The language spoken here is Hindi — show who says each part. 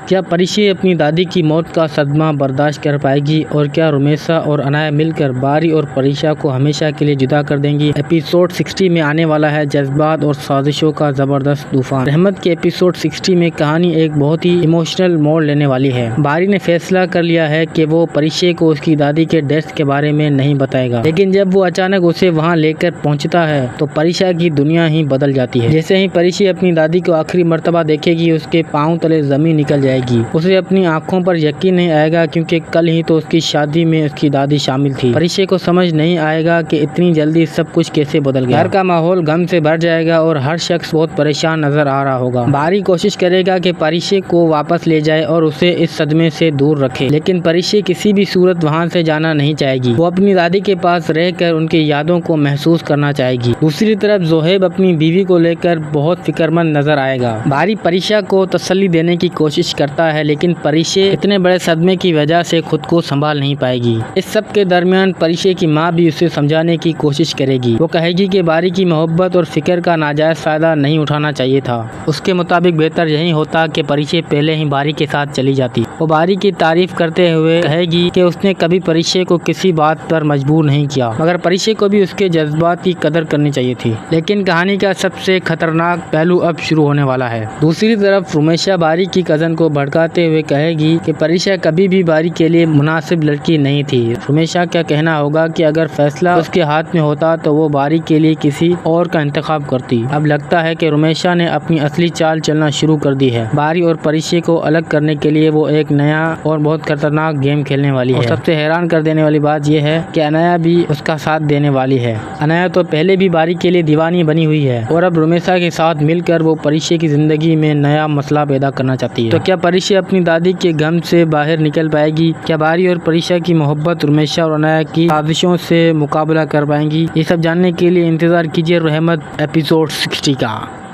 Speaker 1: क्या परिशी अपनी दादी की मौत का सदमा बर्दाश्त कर पाएगी और क्या रुमेसा और अनाया मिलकर बारी और परीशा को हमेशा के लिए जुदा कर देंगी। एपिसोड 60 में आने वाला है जज्बात और साजिशों का जबरदस्त तूफान। रहमत के एपिसोड 60 में कहानी एक बहुत ही इमोशनल मोड़ लेने वाली है। बारी ने फैसला कर लिया है कि वो परिशे को उसकी दादी के डेथ के बारे में नहीं बताएगा, लेकिन जब वो अचानक उसे वहाँ लेकर पहुँचता है तो परिशा की दुनिया ही बदल जाती है। जैसे ही परिशी अपनी दादी को आखिरी मर्तबा देखेगी उसके पाँव तले जमीन निकल जाएगी। उसे अपनी आंखों पर यकीन नहीं आएगा क्योंकि कल ही तो उसकी शादी में उसकी दादी शामिल थी। परिशे को समझ नहीं आएगा कि इतनी जल्दी सब कुछ कैसे बदल गया। घर का माहौल गम से भर जाएगा और हर शख्स बहुत परेशान नजर आ रहा होगा। बारी कोशिश करेगा कि परिशे को वापस ले जाए और उसे इस सदमे से दूर रखे, लेकिन परिशे किसी भी सूरत वहाँ से जाना नहीं चाहेगी। वो अपनी दादी के पास रहकर उनकी यादों को महसूस करना चाहेगी। दूसरी तरफ जोहेब अपनी बीवी को लेकर बहुत फिक्रमंद नजर आएगा। बारी परिशा को तसल्ली देने की कोशिश करता है, लेकिन परिशे इतने बड़े सदमे की वजह से खुद को संभाल नहीं पाएगी। इस सब के दरमियान परिशे की माँ भी उसे समझाने की कोशिश करेगी। वो कहेगी कि बारी की मोहब्बत और फिक्र का नाजायज फायदा नहीं उठाना चाहिए था। उसके मुताबिक बेहतर यही होता कि परिशे पहले ही बारी के साथ चली जाती। वो बारी की तारीफ करते हुए कहेगी कि उसने कभी परिशे को किसी बात पर मजबूर नहीं किया, मगर परिशे को भी उसके जज्बात की कदर करनी चाहिए थी। लेकिन कहानी का सबसे खतरनाक पहलू अब शुरू होने वाला है। दूसरी तरफ रुमेशा बारी की कजन को भड़काते हुए कहेगी कि परिशा कभी भी बारी के लिए मुनासिब लड़की नहीं थी। रुमेशा का कहना होगा कि अगर फैसला उसके हाथ में होता तो वो बारी के लिए किसी और का इंतखाब करती। अब लगता है कि रुमेशा ने अपनी असली चाल चलना शुरू कर दी है। बारी और परिशे को अलग करने के लिए वो एक नया और बहुत खतरनाक गेम खेलने वाली है। और सबसे हैरान कर देने वाली बात यह है कि अनाया भी उसका साथ देने वाली है। अनाया तो पहले भी बारी के लिए दीवानी बनी हुई है और अब रुमेशा के साथ मिलकर वो परिशे की जिंदगी में नया मसला पैदा करना चाहती है। तो क्या परिशे अपनी दादी के गम से बाहर निकल पाएगी? क्या बारी और परिशा की मोहब्बत रुमेशा और अनाया की साजिशों से मुकाबला कर पाएंगी? ये सब जानने के लिए इंतजार कीजिए रहमत एपिसोड 60 का।